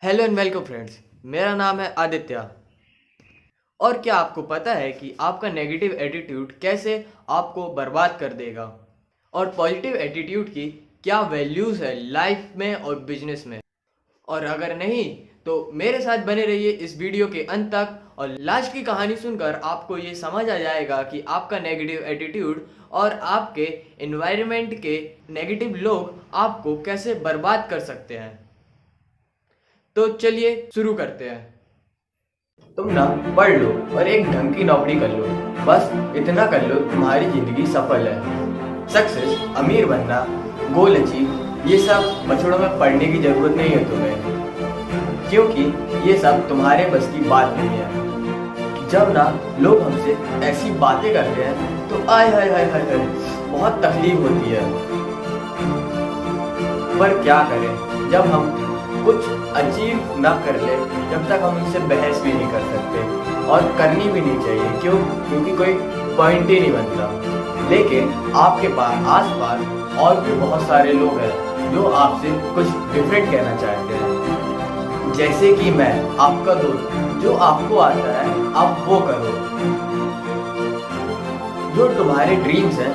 Hello and welcome friends. मेरा नाम है आदित्य। और क्या आपको पता है कि आपका नेगेटिव एटीट्यूड कैसे आपको बर्बाद कर देगा और पॉजिटिव एटीट्यूड की क्या वैल्यूज़ है लाइफ में और बिजनेस में। और अगर नहीं तो मेरे साथ बने रहिए इस वीडियो के अंत तक, और लास्ट की कहानी सुनकर आपको ये समझ आ जाएगा कि आपका नेगेटिव एटीट्यूड और आपके एनवायरनमेंट के नेगेटिव लोग आपको कैसे बर्बाद कर सकते हैं। तो चलिए शुरू करते हैं। तुम ना पढ़ लो और एक ढंग की नौकरी कर लो, बस इतना कर लो, तुम्हारी जिंदगी सफल है। सक्सेस, अमीर बनना, गोल अचीव, ये सब बछड़ों में पढ़ने की जरूरत नहीं है तुम्हें, क्योंकि ये सब तुम्हारे बस की बात नहीं है। जब ना लोग हमसे ऐसी बातें करते हैं तो आय हाय हाय हाय हाय बहुत तकलीफ होती है। पर क्या करें, जब हम कुछ अचीव ना कर ले, जब तक हम उनसे बहस भी नहीं कर सकते, और करनी भी नहीं चाहिए। क्योंकि कोई पॉइंट ही नहीं बनता। लेकिन आपके पास आसपास और भी बहुत सारे लोग हैं जो आपसे कुछ डिफरेंट कहना चाहते हैं। जैसे कि मैं, आपका दोस्त, जो आपको आता है आप वो करो। जो तुम्हारे ड्रीम्स हैं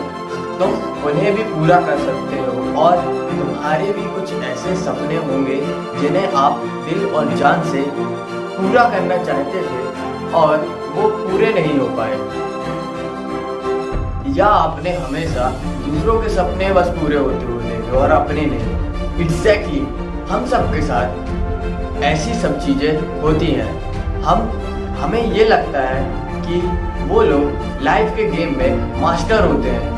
तुम उन्हें भी पूरा कर सकते हो, और तुम्हारे भी कुछ ऐसे सपने होंगे जिन्हें आप दिल और जान से पूरा करना चाहते थे और वो पूरे नहीं हो पाए, या आपने हमेशा दूसरों के सपने बस पूरे होते हुए देखे और अपने नहीं। एग्जैक्टली हम सबके साथ ऐसी सब चीजें होती हैं। हमें ये लगता है कि वो लोग लाइफ के गेम में मास्टर होते हैं,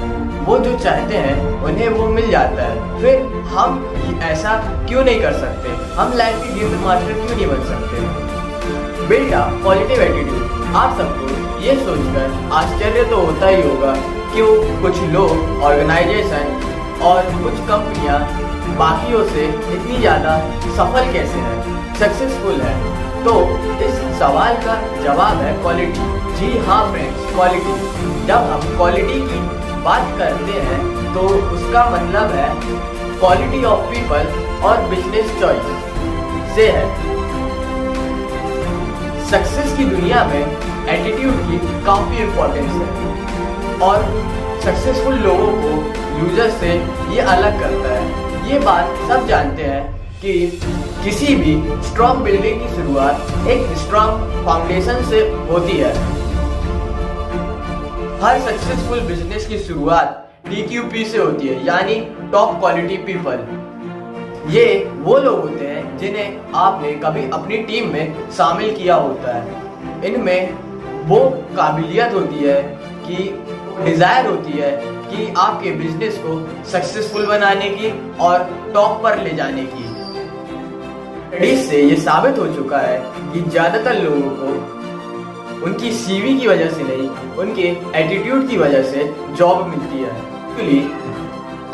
वो जो चाहते हैं उन्हें वो मिल जाता है। फिर हम ऐसा क्यों नहीं कर सकते? हम लाइफ के गेम में मास्टर क्यों नहीं बन सकते? बेटा, पॉजिटिव एटीट्यूड। आप सबको ये सोचकर आश्चर्य तो होता ही होगा क्यों कुछ लोग, ऑर्गेनाइजेशन और कुछ कंपनियां बाकियों से इतनी ज़्यादा सफल कैसे हैं, सक्सेसफुल है। तो इस सवाल का जवाब है क्वालिटी। जी हाँ फ्रेंड्स, क्वालिटी। जब हम क्वालिटी की बात करते हैं तो उसका मतलब है क्वालिटी ऑफ पीपल और बिजनेस चॉइस से है। सक्सेस की दुनिया में एटीट्यूड की काफी इंपॉर्टेंस है, और सक्सेसफुल लोगों को यूजर से ये अलग करता है। ये बात सब जानते हैं कि किसी भी स्ट्रॉन्ग बिल्डिंग की शुरुआत एक स्ट्रॉन्ग फाउंडेशन से होती है। हर सक्सेसफुल बिजनेस की शुरुआत TQP से होती है, यानी टॉप क्वालिटी पीपल। ये वो लोग होते हैं जिन्हें आपने कभी अपनी टीम में शामिल किया होता है। इनमें वो काबिलियत होती है कि डिजायर होती है कि आपके बिजनेस को सक्सेसफुल बनाने की और टॉप पर ले जाने की। स्टडीज से ये साबित हो चुका है कि ज्यादातर लोगों को उनकी CV की वजह से नहीं, उनके एटीट्यूड की वजह से जॉब मिलती है। इसलिए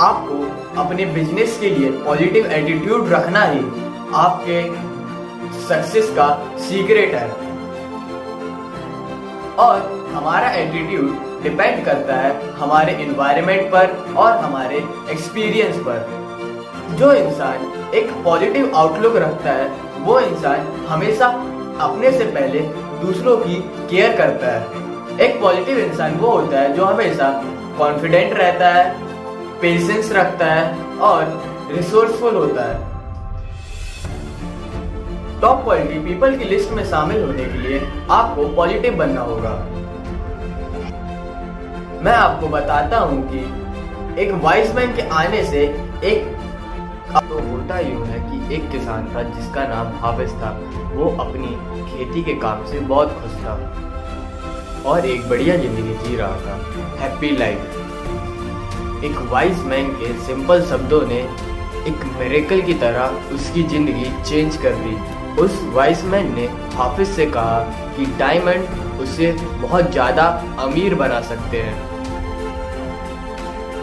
आपको अपने बिजनेस के लिए पॉजिटिव एटीट्यूड रखना ही आपके सक्सेस का सीक्रेट है। और हमारा एटीट्यूड डिपेंड करता है हमारे एनवायरनमेंट पर और हमारे एक्सपीरियंस पर। जो इंसान एक पॉजिटिव आउटलुक रखता है वो इंसान हमेशा अपने से पहले दूसरों की केयर करता है। एक पॉजिटिव इंसान वो होता है जो हमेशा कॉन्फिडेंट रहता है, पेशेंस रखता है और रिसोर्सफुल होता है। टॉप क्वालिटी पीपल की लिस्ट में शामिल होने के लिए आपको पॉजिटिव बनना होगा। मैं आपको बताता हूँ कि एक वाइज मैन के आने से तो होता यूँ है कि एक किसान था जिसका नाम हाफिज था। वो अपनी खेती के काम से बहुत खुश था और एक बढ़िया जिंदगी जी रहा था, हैप्पी लाइफ। एक वाइज मैन के सिंपल शब्दों ने एक मिरेकल की तरह उसकी जिंदगी चेंज कर दी। उस वाइज मैन ने हाफिज से कहा कि डायमंड उसे बहुत ज़्यादा अमीर बना सकते हैं।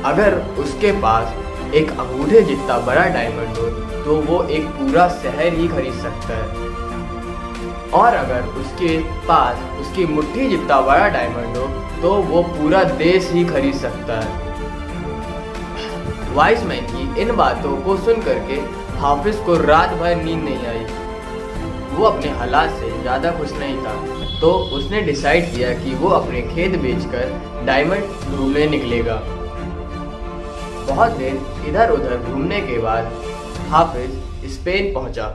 अगर उसके पास एक अंगूठे जितना बड़ा डायमंड हो तो वो एक पूरा शहर ही खरीद सकता है, और अगर उसके पास उसकी मुट्ठी जितना बड़ा डायमंड हो तो वो पूरा देश ही खरीद सकता है। वाइज मैन की इन बातों को सुन करके हाफिज को रात भर नींद नहीं आई। वो अपने हालात से ज़्यादा खुश नहीं था, तो उसने डिसाइड किया कि वो अपने खेत बेचकर डायमंड ढूंढने निकलेगा। बहुत दिन इधर उधर घूमने के बाद हाफिज स्पेन पहुंचा।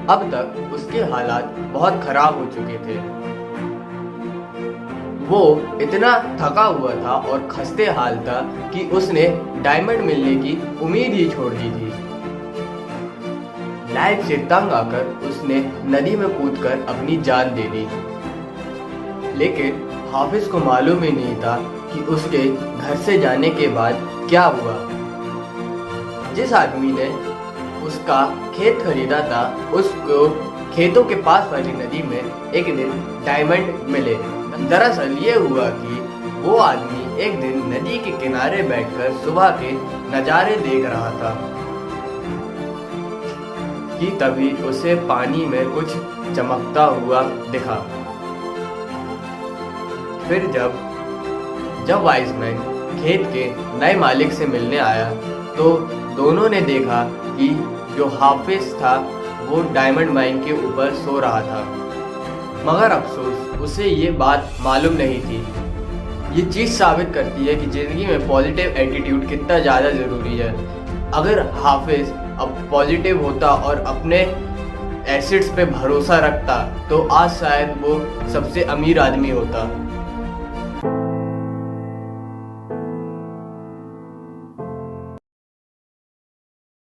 अब तक उसके हालात बहुत खराब हो चुके थे। वो इतना थका हुआ था और खस्ते हाल था कि उसने डायमंड मिलने की उम्मीद ही छोड़ दी थी। लाइफ से तंग आकर उसने नदी में कूदकर अपनी जान दे दी। लेकिन हाफिज को मालूम ही नहीं था कि उसके घर से जाने के बाद क्या हुआ। जिस आदमी ने उसका खेत खरीदा था, उसको खेतों के पास वाली नदी में एक दिन डायमंड मिले। दरअसल ये हुआ कि वो आदमी एक दिन नदी के किनारे बैठकर सुबह के नज़ारे देख रहा था कि तभी उसे पानी में कुछ चमकता हुआ दिखा। फिर जब वाइजमैन खेत के नए मालिक से मिलने आया तो दोनों ने देखा कि जो हाफिज था वो डायमंड माइन के ऊपर सो रहा था, मगर अफसोस उसे ये बात मालूम नहीं थी। ये चीज़ साबित करती है कि ज़िंदगी में पॉजिटिव एटीट्यूड कितना ज़्यादा ज़रूरी है। अगर हाफिज अब पॉजिटिव होता और अपने एसेट्स पे भरोसा रखता तो आज शायद वो सबसे अमीर आदमी होता।